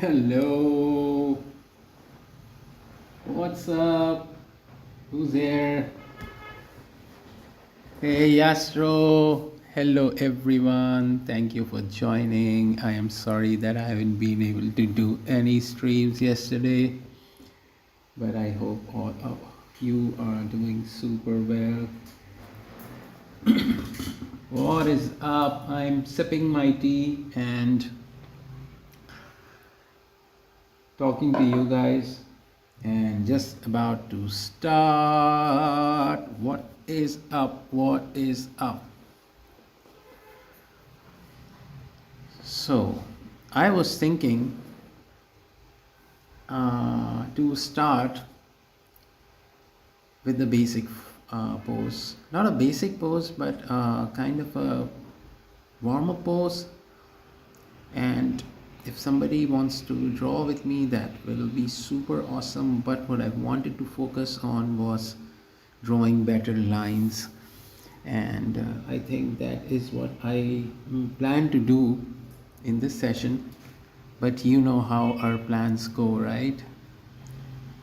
Hello, what's up? Who's there? Hey, Yastro. Hello, everyone. Thank you for joining. I am sorry that I haven't been able to do any streams yesterday, but I hope all of you are doing super well. What is up? I'm sipping my tea and talking to you guys and just about to start. What is up? What is up? So, I was thinking to start with the basic pose. Not a basic pose, but kind of a warm up pose. And if somebody wants to draw with me, that will be super awesome. But what I wanted to focus on was drawing better lines. And I think that is what I plan to do in this session. But you know how our plans go, right?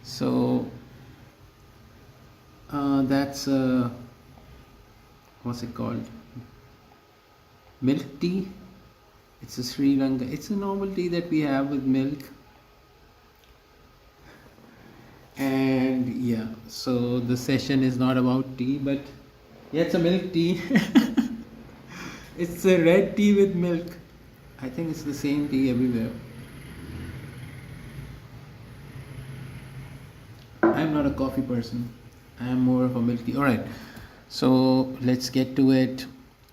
So that's what's it called? Milk tea. It's a Sri Lanka. It's a normal tea that we have with milk. And yeah, so the session is not about tea, but yeah, it's a milk tea. It's a red tea with milk. I think it's the same tea everywhere. I'm not a coffee person. I'm more of a milk tea. All right. So let's get to it.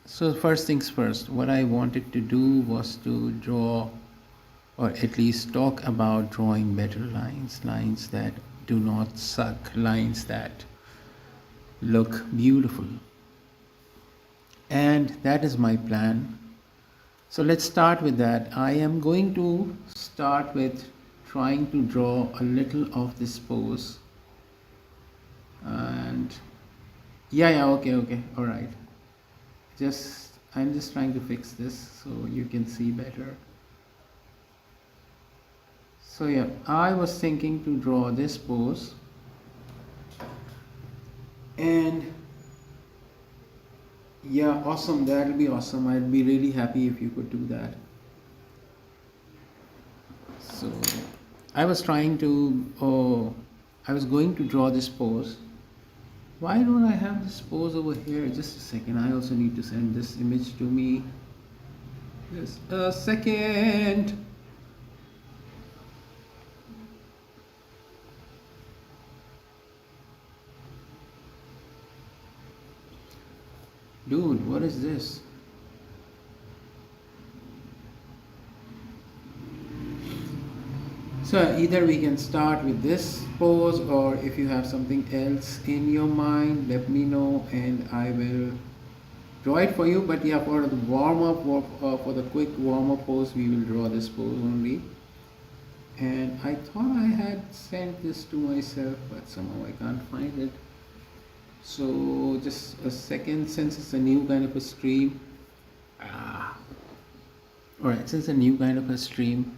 So first things first, what I wanted to do was to draw or at least talk about drawing better lines, lines that do not suck, lines that look beautiful. And that is my plan. So let's start with that. I am going to start with trying to draw a little of this pose. And yeah, okay, all right. I'm just trying to fix this so you can see better. So yeah, I was thinking to draw this pose, and yeah, awesome, that'll be awesome. I'd be really happy if you could do that. So I was trying to I was going to draw this pose. Why don't I have this pose over here? Just a second, I also need to send this image to me. Just a second. Dude, what is this? So either we can start with this pose, or if you have something else in your mind, let me know and I will draw it for you. But yeah, for the warm up, for the quick warm up pose, we will draw this pose only. And I thought I had sent this to myself, but somehow I can't find it. So just a second, since it's a new kind of a stream. Alright, since a new kind of a streaming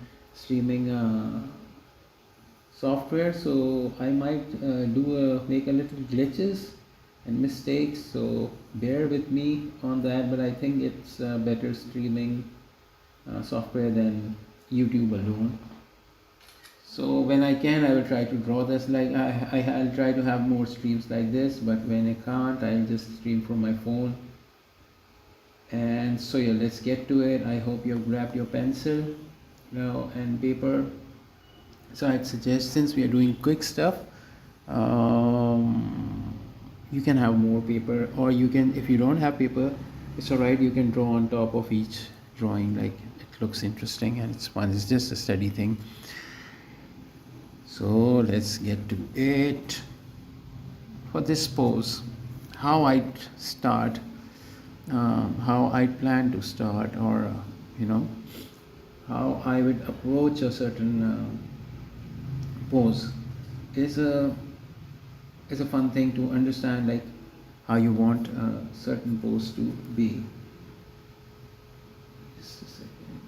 software, so I might make a little glitches and mistakes, so bear with me on that. But I think it's a better streaming software than YouTube alone. So when I can, I will try to draw this. Like I'll try to have more streams like this, but when I can't, I'll just stream from my phone. And so yeah, let's get to it. I hope you've grabbed your pencil now and paper. So I'd suggest, since we are doing quick stuff, you can have more paper, or you can, if you don't have paper, it's alright, you can draw on top of each drawing. Like, it looks interesting and it's fun. It's just a steady thing. So let's get to it. For this pose, how I'd start, how I plan to start, or how I would approach a certain pose is a fun thing to understand, like how you want a certain pose to be. Just a second.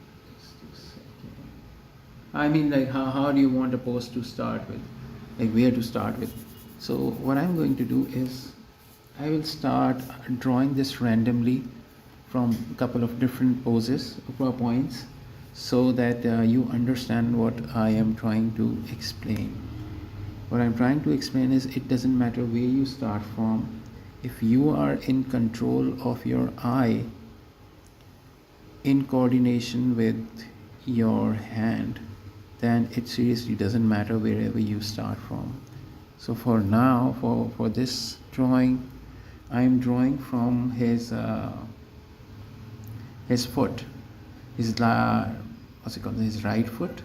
I mean, like, how do you want a pose to start with? Like, where to start with? So, what I'm going to do is I will start drawing this randomly from a couple of different poses, points, so that you understand what I am trying to explain. What I'm trying to explain is it doesn't matter where you start from. If you are in control of your eye in coordination with your hand, then it seriously doesn't matter wherever you start from. So for now, for this drawing, I am drawing from his foot, what's it called, his right foot,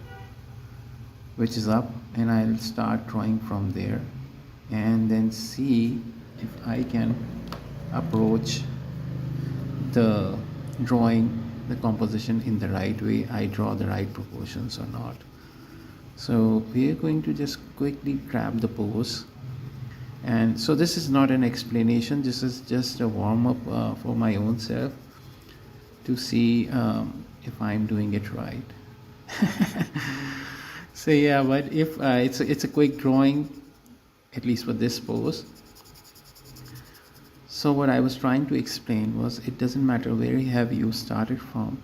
which is up, and I'll start drawing from there and then see if I can approach the drawing, the composition in the right way, I draw the right proportions or not. So we are going to just quickly grab the pose. And so this is not an explanation, this is just a warm-up for my own self to see if I'm doing it right. So yeah, but if it's a quick drawing, at least for this pose. So what I was trying to explain was it doesn't matter where have you started from.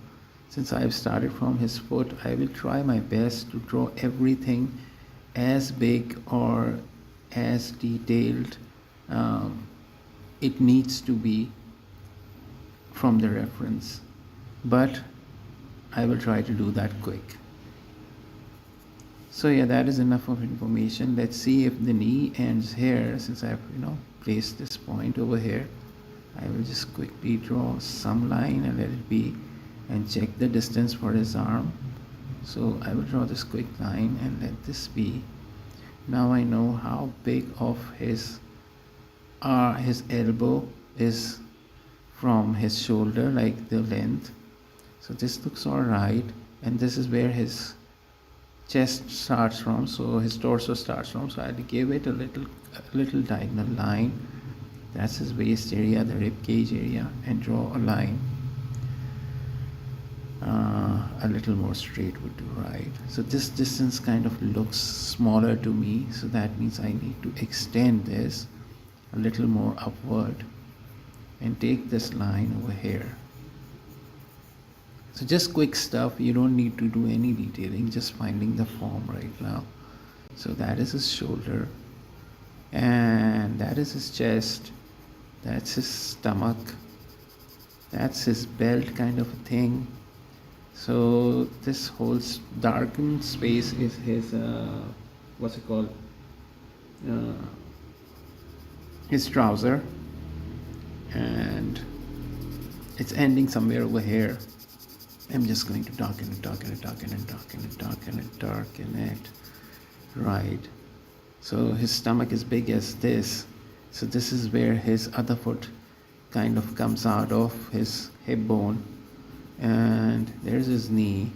Since I've started from his foot, I will try my best to draw everything as big or as detailed it needs to be from the reference, but I will try to do that quick. So yeah, that is enough of information. Let's see if the knee ends here. Since I've placed this point over here, I will just quickly draw some line and let it be, and check the distance for his arm. So I will draw this quick line and let this be. Now I know how big of his elbow is from his shoulder, like the length. So this looks all right, and this is where his chest starts from, so his torso starts from. So I'll give it a little diagonal line. That's his waist area, the rib cage area, and draw a line. A little more straight would do, right? So this distance kind of looks smaller to me, so that means I need to extend this a little more upward and take this line over here. So just quick stuff, you don't need to do any detailing, just finding the form right now. So that is his shoulder, and that is his chest, that's his stomach, that's his belt kind of a thing. So this whole darkened space is his what's it called, his trouser, and it's ending somewhere over here. I'm just going to darken it, right? So his stomach is big as this, so this is where his other foot kind of comes out of his hip bone, and there's his knee,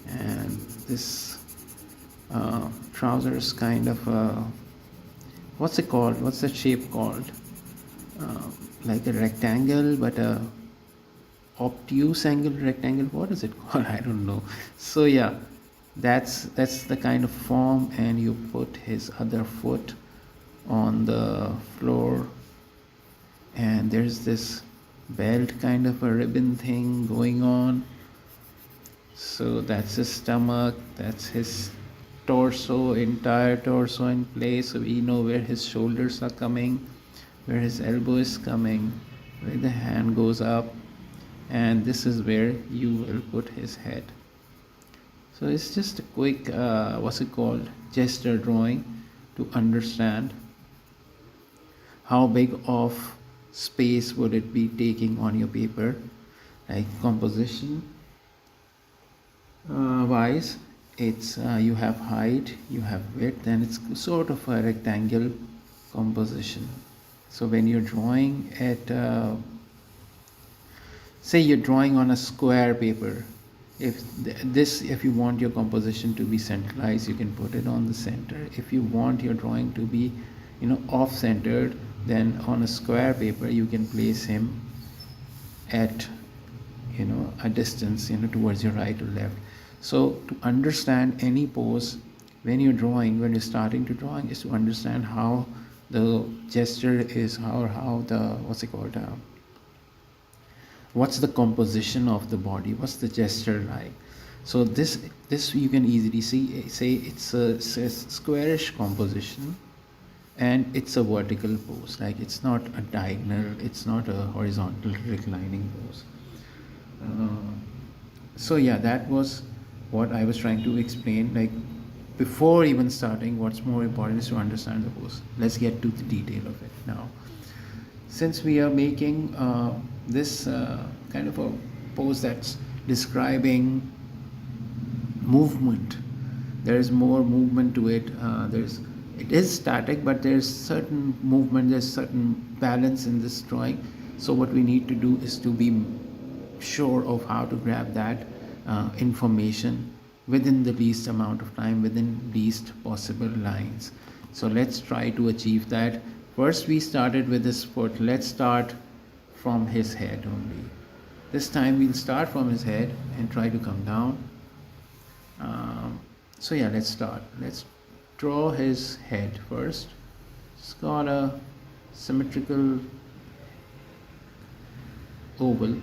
and this trouser is kind of what's it called, what's that shape called, like a rectangle, but a obtuse angle rectangle, what is it called? I don't know. So yeah, that's the kind of form, and you put his other foot on the floor, and there's this belt kind of a ribbon thing going on. So that's his stomach, that's his torso, entire torso in place. So we know where his shoulders are coming, where his elbow is coming, where the hand goes up, and this is where you will put his head. So it's just a quick gesture drawing to understand how big of space would it be taking on your paper, like composition wise. It's you have height, you have width, and it's sort of a rectangle composition. So when you're drawing at say you're drawing on a square paper, if you want your composition to be centralized, you can put it on the center. If you want your drawing to be off centered, then on a square paper you can place him at a distance towards your right or left. So to understand any pose when you're drawing, when you're starting to drawing, is to understand how the gesture is, how the what's it called, what's the composition of the body, what's the gesture like. So this you can easily see, say it's a squarish composition, and it's a vertical pose, like it's not a diagonal, it's not a horizontal reclining pose. uh, so yeah, that was what I was trying to explain. Like, before even starting, what's more important is to understand the pose. Let's get to the detail of it now. Since we are making this kind of a pose that's describing movement, there is more movement to it. It is static, but there's certain movement, there's certain balance in this drawing. So what we need to do is to be sure of how to grab that information within the least amount of time, within least possible lines. So let's try to achieve that. First we started with this foot. Let's start from his head only. This time we'll start from his head and try to come down. So yeah, let's start. Let's draw his head first. It's got a symmetrical oval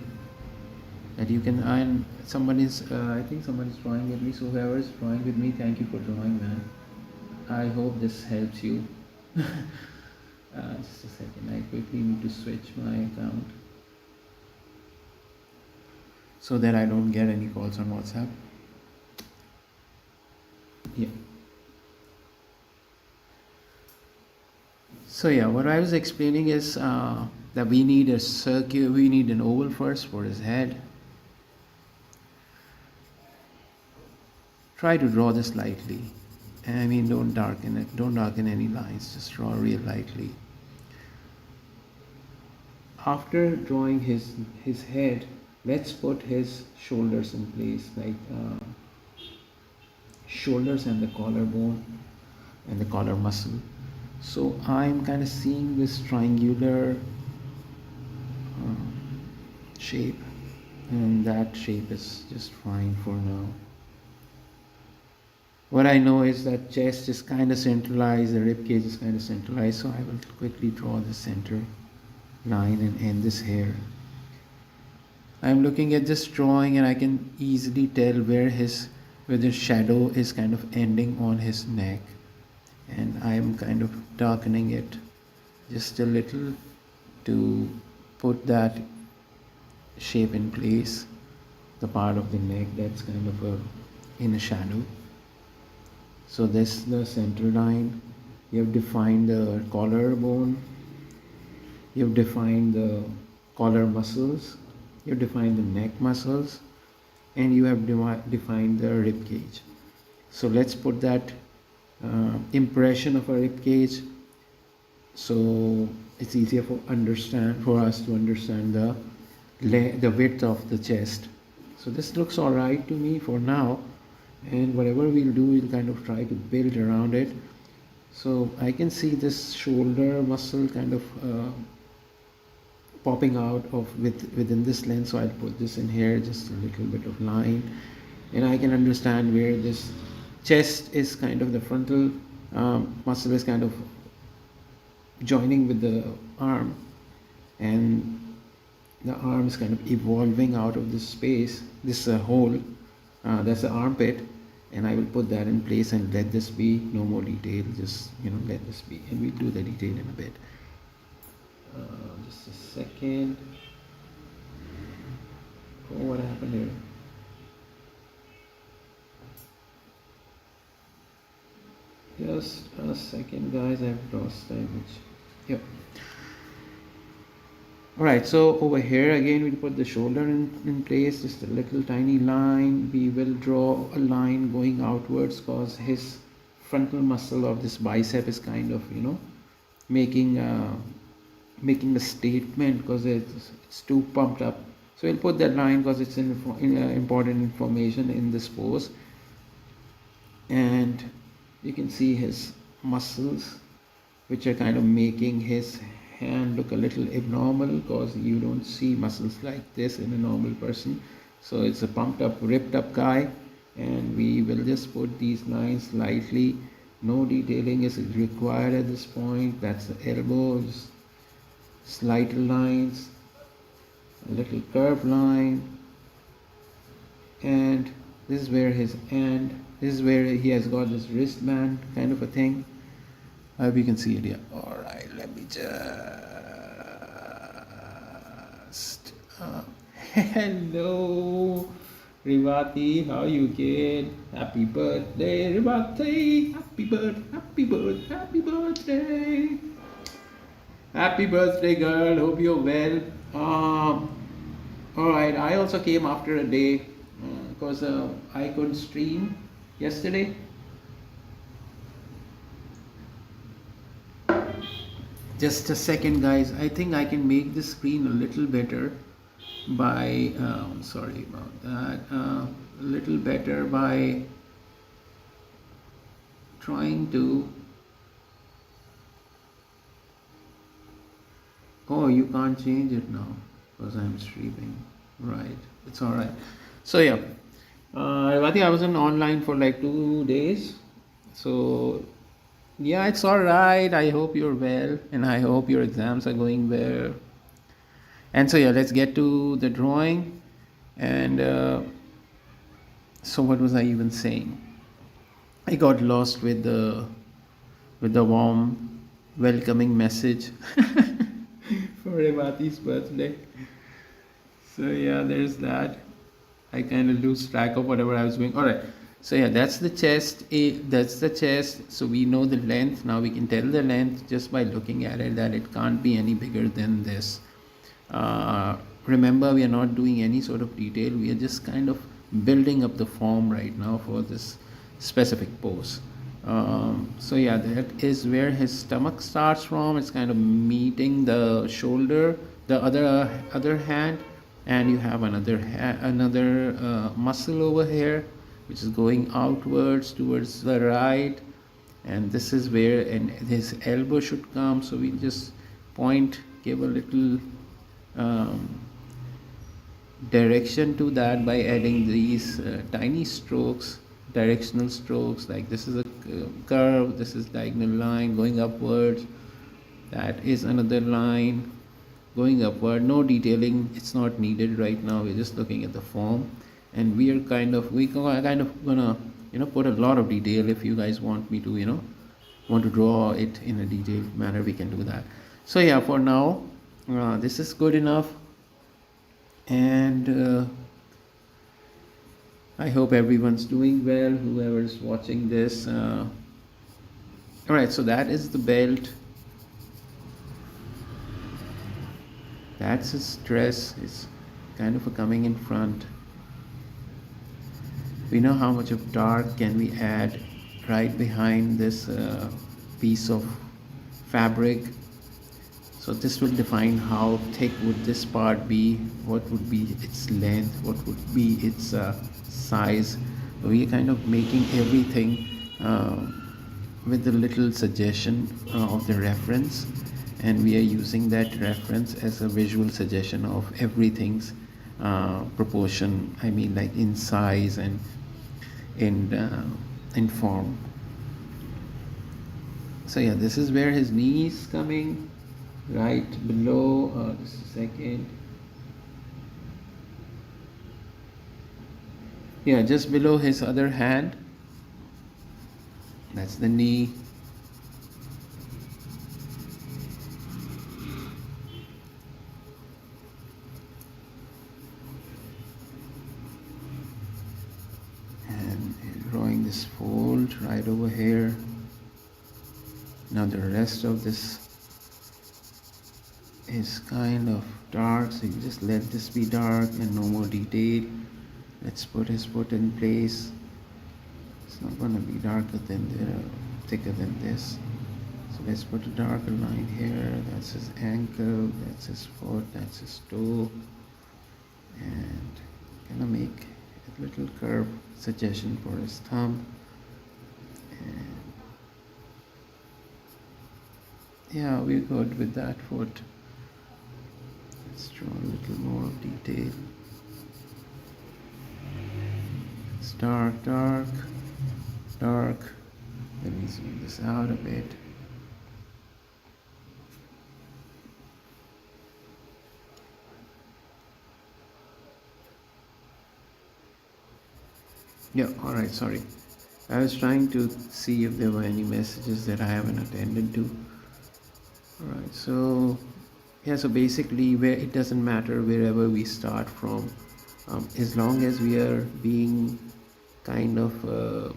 that you can, and someone is I think someone is drawing with me. So whoever is drawing with me, thank you for drawing, man. I hope this helps you. Just a second, I quickly need to switch my account so that I don't get any calls on WhatsApp. Yeah. So yeah, what I was explaining is that we need a circle, we need an oval first for his head. Try to draw this lightly. I mean, don't darken it, don't darken any lines, just draw real lightly. After drawing his head, let's put his shoulders in place, like shoulders and the collarbone and the collar muscle. So I'm kind of seeing this triangular shape, and that shape is just fine for now. What I know is that chest is kind of centralized, the rib cage is kind of centralized, so I will quickly draw the center line and end this here. I'm looking at this drawing and I can easily tell where the shadow is kind of ending on his neck, and I'm kind of darkening it just a little to put that shape in place, the part of the neck that's kind of in a shadow. So this is the center line. You have defined the collarbone, you have defined the collar muscles, you have defined the neck muscles, and you have defined the rib cage. So let's put that impression of a rib cage, so it's easier for us to understand the width of the chest. So this looks all right to me for now, and whatever we'll do, we'll kind of try to build around it. So I can see this shoulder muscle kind of popping out of within this lens, so I'll put this in here, just a little bit of line, and I can understand where this chest is kind of, the frontal muscle is kind of joining with the arm, and the arm is kind of evolving out of this space, this hole, that's the armpit, and I will put that in place and let this be. No more detail, just let this be, and we'll do the detail in a bit. Just a second. Oh, what happened here? Just a second, guys, I've lost the image. Yep. Alright, so over here again we'll put the shoulder in place, just a little tiny line. We will draw a line going outwards because his frontal muscle of this bicep is kind of making a statement, because it's too pumped up. So we'll put that line because it's important information in this pose. And you can see his muscles, which are kind of making his hand look a little abnormal, because you don't see muscles like this in a normal person. So it's a pumped up, ripped up guy. and we will just put these lines slightly. No detailing is required at this point. That's the elbow, just slight lines, a little curved line, and this is where his hand, this is where he has got this wristband kind of a thing. I hope you can see it here. All right, let me just hello Rivati, how you get? Happy birthday Rivati, happy birthday, happy birthday girl, hope you're well. All right, I also came after a day because I couldn't stream yesterday. Just a second, guys. I think I can make the screen a little better by sorry about that, a little better by trying to. Oh, you can't change it now because I'm streaming. Right, it's all right. So yeah, I think I was online for like 2 days. So yeah, it's all right. I hope you're well, and I hope your exams are going well. And so yeah, let's get to the drawing. And so what was I even saying? I got lost with the warm welcoming message for Revati's birthday. So yeah, there's that. I kind of lose track of whatever I was doing. All right. So yeah, that's the chest. That's the chest. So we know the length. Now we can tell the length just by looking at it that it can't be any bigger than this. Remember, we are not doing any sort of detail. We are just kind of building up the form right now for this specific pose. So yeah, that is where his stomach starts from. It's kind of meeting the shoulder, the other hand, and you have another muscle over here, which is going outwards towards the right, and this is where and his elbow should come. So we just point, give a little direction to that by adding these tiny strokes, directional strokes, like this is a curve, this is diagonal line going upwards, that is another line going upward. No detailing, it's not needed right now. We're just looking at the form, and we kind of gonna put a lot of detail. If you guys want me to want to draw it in a detailed manner, we can do that. So yeah, for now this is good enough, and I hope everyone's doing well, whoever's watching this. All right, so that is the belt. That's his dress. It's kind of coming in front. We know how much of dark can we add right behind this piece of fabric. So this will define how thick would this part be, what would be its length, what would be its size. We are kind of making everything with a little suggestion of the reference, and we are using that reference as a visual suggestion of everything's proportion. I mean, like in size and in form. So yeah, this is where his knee is coming, right below. Just a second. Yeah, just below his other hand. That's the knee. And drawing this fold right over here. Now the rest of this is kind of dark, so you just let this be dark and no more detail. Let's put his foot in place. It's not going to be darker than thicker than this. So let's put a darker line here. That's his ankle, that's his foot, that's his toe, and gonna make a little curve suggestion for his thumb. And yeah, we're good with that foot. Let's draw a little more of detail. It's dark, dark, dark. Let me zoom this out a bit. Yeah, all right, sorry. I was trying to see if there were any messages that I haven't attended to. All right, so yeah, so basically, where it doesn't matter wherever we start from, as long as we are being kind of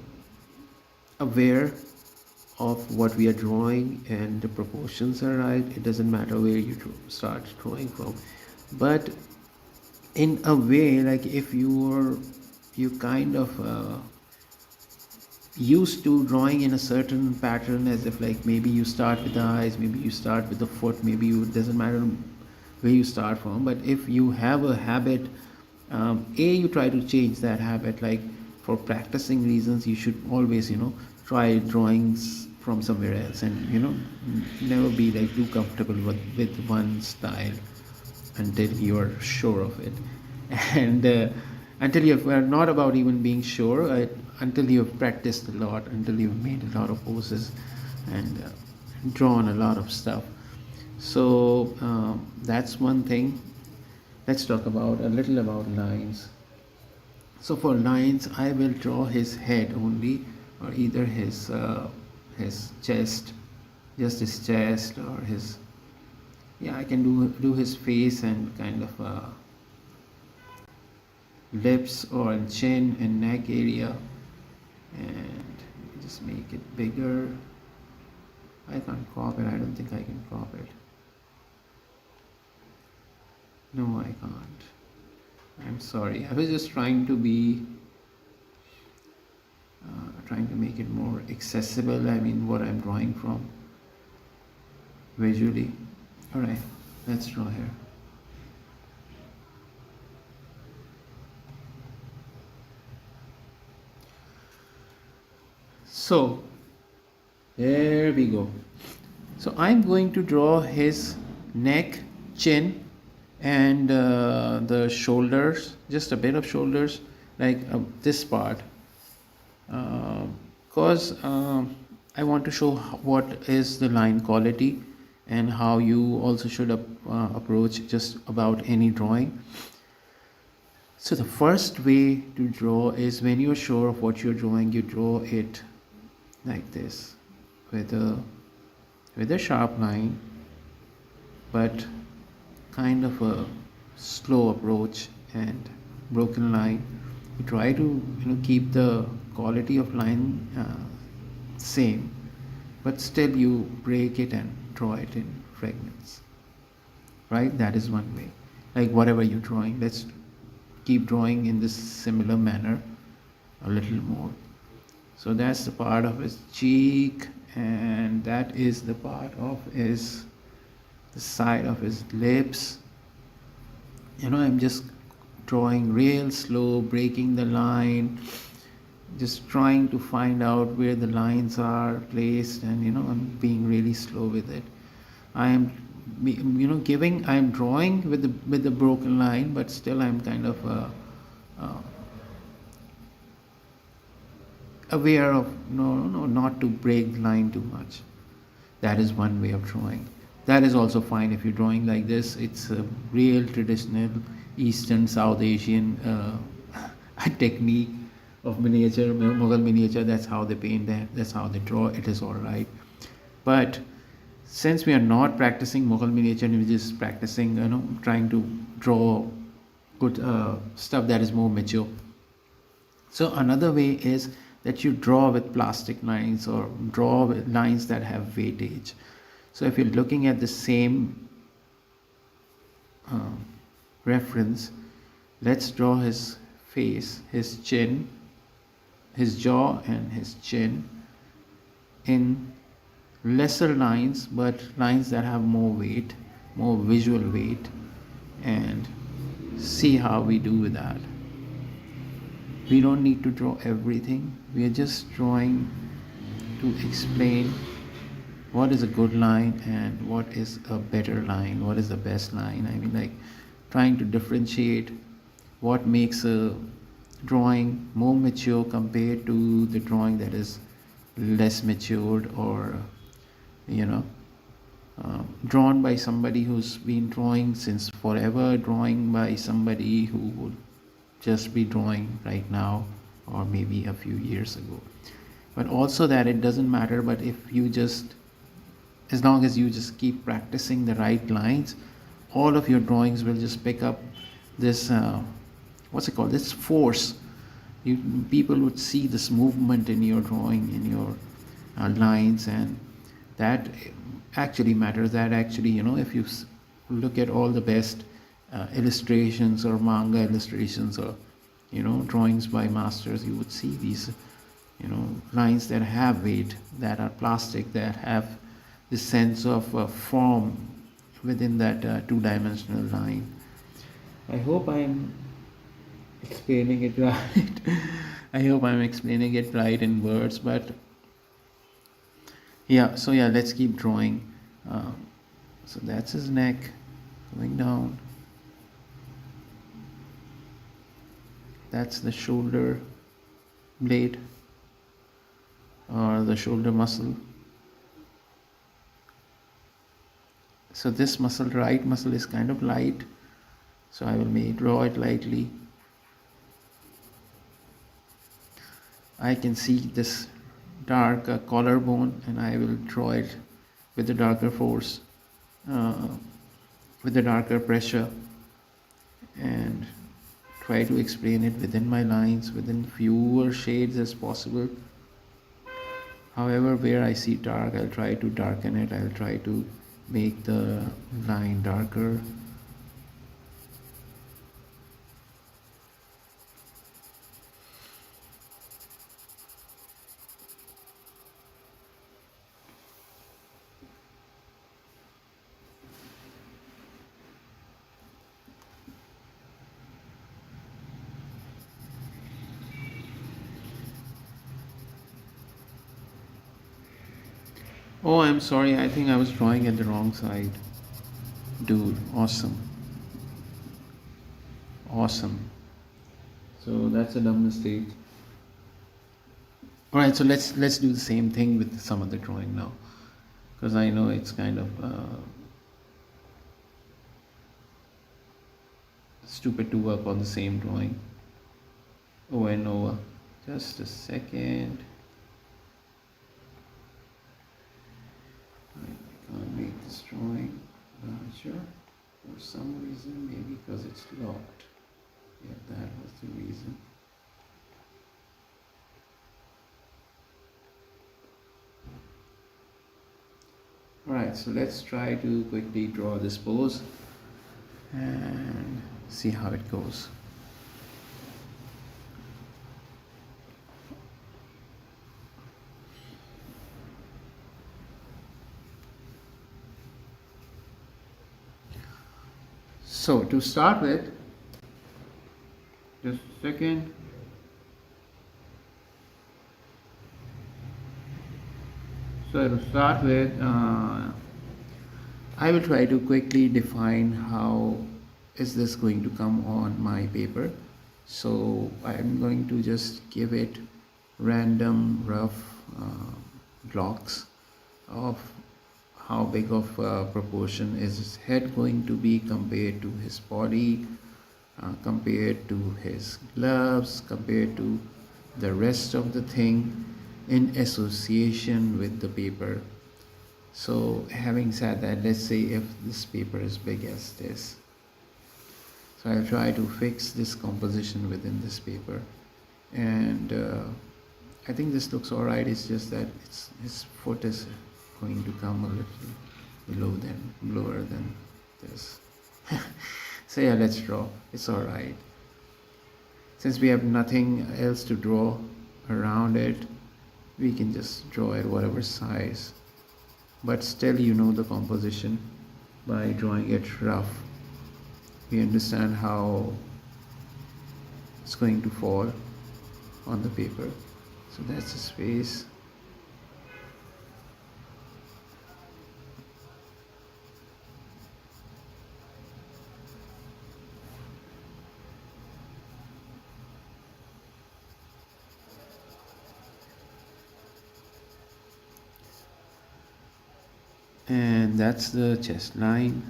aware of what we are drawing and the proportions are right, it doesn't matter where you start drawing from. But in a way, like if you kind of used to drawing in a certain pattern, as if like maybe you start with the eyes, maybe you start with the foot, maybe you, it doesn't matter where you start from, but if you have a habit, you try to change that habit. Like for practicing reasons, you should always try drawings from somewhere else, and never be like too comfortable with one style until you're sure of it. And until you've not about even being sure, until you've practiced a lot, until you've made a lot of poses and drawn a lot of stuff. So that's one thing. Let's talk about a little about lines. So for lines, I will draw his head only, or either his chest, just his chest, or his, yeah, I can do his face and kind of lips or chin and neck area, and just make it bigger. I can't crop it. I don't think I can crop it. No, I can't. I'm sorry. I was just trying to be trying to make it more accessible. I mean, what I'm drawing from visually. All right, let's draw here. So there we go. So I'm going to draw his neck, chin, and the shoulders, just a bit of shoulders, like this part, because I want to show what is the line quality and how you also should approach just about any drawing. So the first way to draw is, when you're sure of what you're drawing, you draw it like this, with a sharp line, but kind of a slow approach and broken line. You try to keep the quality of line same, but still you break it and draw it in fragments, right? That is one way. Like whatever you're drawing, let's keep drawing in this similar manner a little more. So that's the part of his cheek, and that is the part of the side of his lips. I'm just drawing real slow, breaking the line, just trying to find out where the lines are placed, and I'm being really slow with it. I am I'm drawing with the broken line, but still I'm kind of aware of not to break the line too much. That is one way of drawing. That is also fine if you're drawing like this. It's a real traditional Eastern South Asian technique of miniature, Mughal miniature. That's how they paint that, that's how they draw. It is all right. But since we are not practicing Mughal miniature, we're just practicing trying to draw good stuff that is more mature. So another way is that you draw with plastic lines, or draw with lines that have weightage. So if you're looking at the same reference, let's draw his face, his chin, his jaw and his chin in lesser lines, but lines that have more weight, more visual weight, and see how we do with that. We don't need to draw everything. We are just drawing to explain what is a good line and what is a better line, what is the best line. I mean, like trying to differentiate what makes a drawing more mature compared to the drawing that is less matured, or you know drawn by somebody who's been drawing since forever, drawing by somebody who would just be drawing right now or maybe a few years ago. But also that it doesn't matter, but if you just, as long as you just keep practicing the right lines, all of your drawings will just pick up this what's it called, this force. You, people would see this movement in your drawing, in your lines, and that actually matters. That actually, if you look at all the best illustrations or manga illustrations, or drawings by masters, you would see these lines that have weight, that are plastic, that have this sense of form within that two-dimensional line. I hope I'm explaining it right. I hope I'm explaining it right in words, but yeah, so yeah, let's keep drawing. So that's his neck going down. That's the shoulder blade, or the shoulder muscle. So this muscle, right muscle, is kind of light, so I will draw it lightly. I can see this dark collarbone, and I will draw it with the darker force, uh, with the darker pressure, and try to explain it within my lines, within fewer shades as possible. However, where I see dark, I'll try to darken it. I'll try to make the line darker. Oh, I'm sorry. I think I was drawing at the wrong side. Dude, awesome. Awesome. So that's a dumb mistake. All right, so let's do the same thing with some other drawing now, because I know it's kind of stupid to work on the same drawing over and over. Just a second. I can't make this drawing larger for some reason, maybe because it's locked. Yeah, that was the reason. Alright, so let's try to quickly draw this pose and see how it goes. So to start with, just a second. So to start with, I will try to quickly define how is this going to come on my paper. So I'm going to just give it random rough blocks of how big of a proportion is his head going to be compared to his body, compared to his gloves, compared to the rest of the thing in association with the paper. So having said that, let's say if this paper is big as this, so I'll try to fix this composition within this paper, and I think this looks alright. It's just that his foot is going to come a little lower than this. So yeah, let's draw. It's alright. Since we have nothing else to draw around it, we can just draw it whatever size. But still, the composition by drawing it rough. We understand how it's going to fall on the paper. So that's his face. And that's the chest line.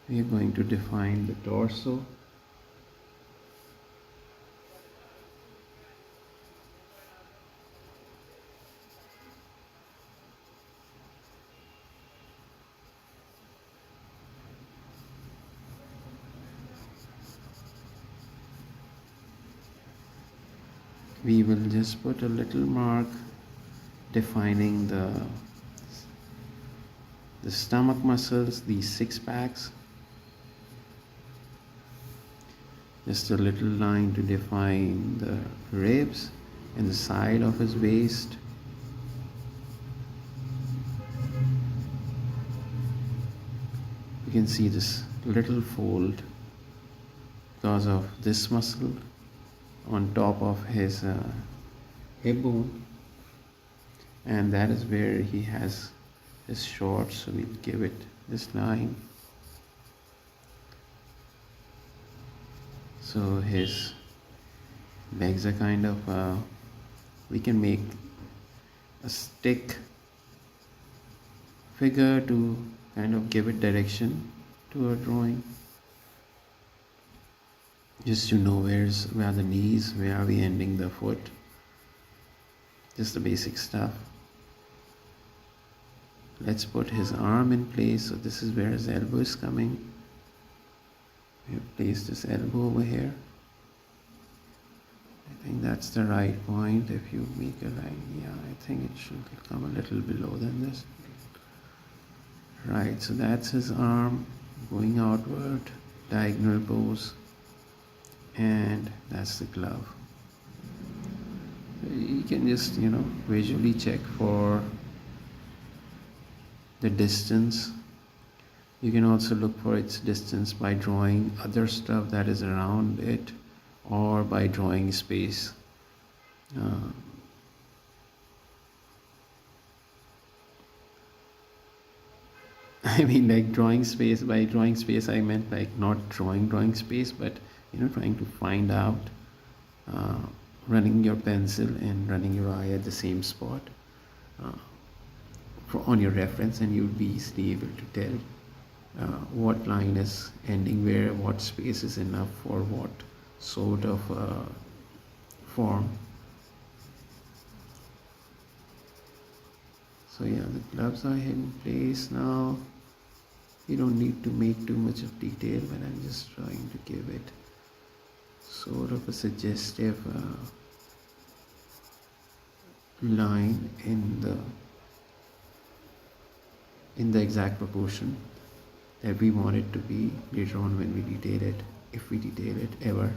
We are going to define the torso. We will just put a little mark defining the stomach muscles, these six packs. Just a little line to define the ribs and the side of his waist. You can see this little fold because of this muscle on top of his hip bone, and that is where he has his shorts, so we'll give it this line. So his legs are kind of we can make a stick figure to kind of give it direction to our drawing, just to know where are the knees, where are we ending the foot, just the basic stuff. Let's put his arm in place. So this is where his elbow is coming. We have placed his elbow over here. I think that's the right point. If you make a line, yeah, I think it should come a little below than this. Right, so that's his arm going outward, diagonal pose, and that's the glove. So you can just, visually check for the distance. You can also look for its distance by drawing other stuff that is around it, or by drawing space. I mean, like drawing space, by drawing space I meant like not drawing space, but trying to find out, running your pencil and running your eye at the same spot on your reference, and you'll be easily able to tell what line is ending where, what space is enough for what sort of form. So yeah, the gloves are in place now. You don't need to make too much of detail, but I'm just trying to give it sort of a suggestive line in the exact proportion that we want it to be later on when we detail it, if we detail it ever.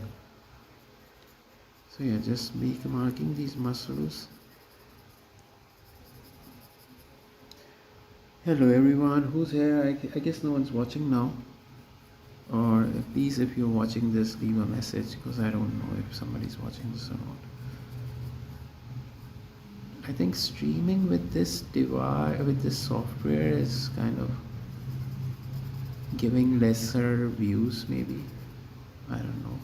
So yeah, just marking these muscles. Hello everyone, who's here? I guess no one's watching now. Or please, if you're watching this, leave a message, because I don't know if somebody's watching this or not. I think streaming with this device, with this software, is kind of giving lesser views, maybe. I don't know.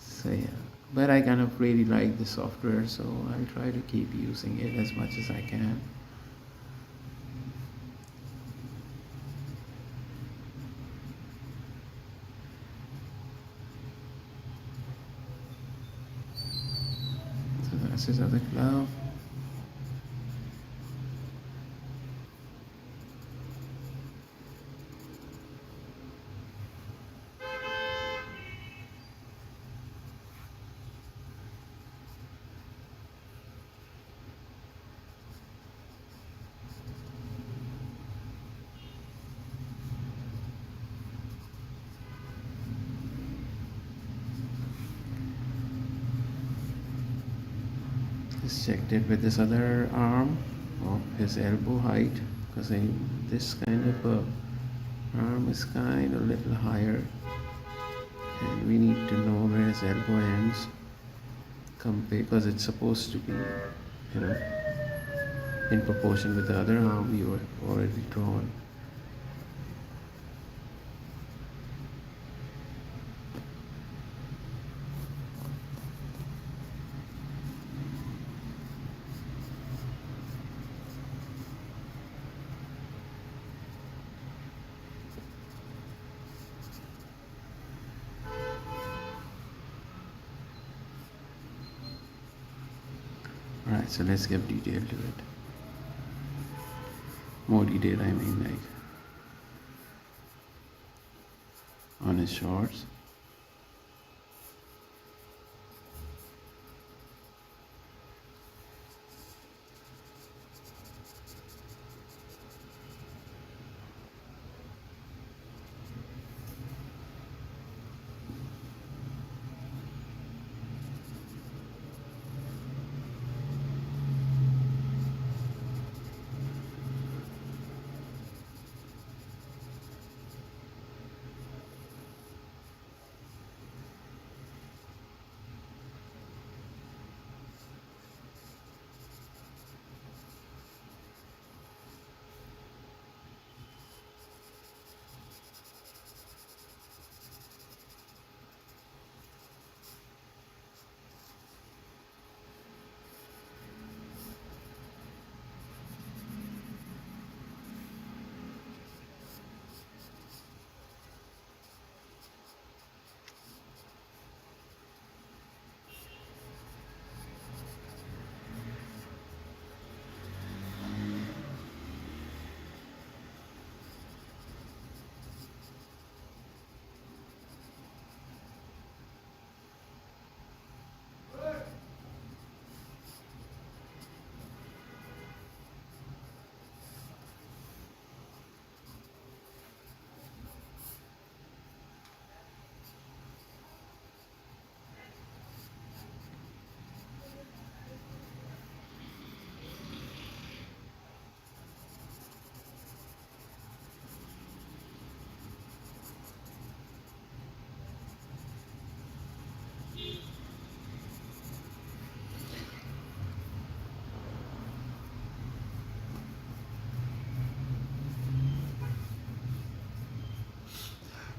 So yeah, but I kind of really like the software, so I'll try to keep using it as much as I can. So that's his other glove. Just checked it with this other arm of his elbow height, because this kind of arm is kind of a little higher, and we need to know where his elbow ends, because it's supposed to be, in proportion with the other arm you have already drawn. Alright, so let's give detail to it. More detail, I mean, like on his shorts.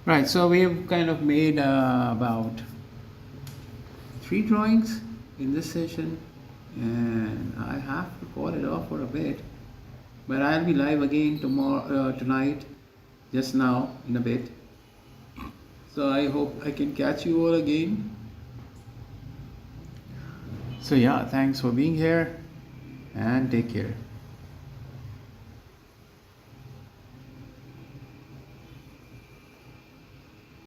Right, so we've kind of made about 3 drawings in this session, and I have to call it off for a bit. But I'll be live again tomorrow, tonight, just now in a bit. So I hope I can catch you all again. So yeah, thanks for being here, and take care.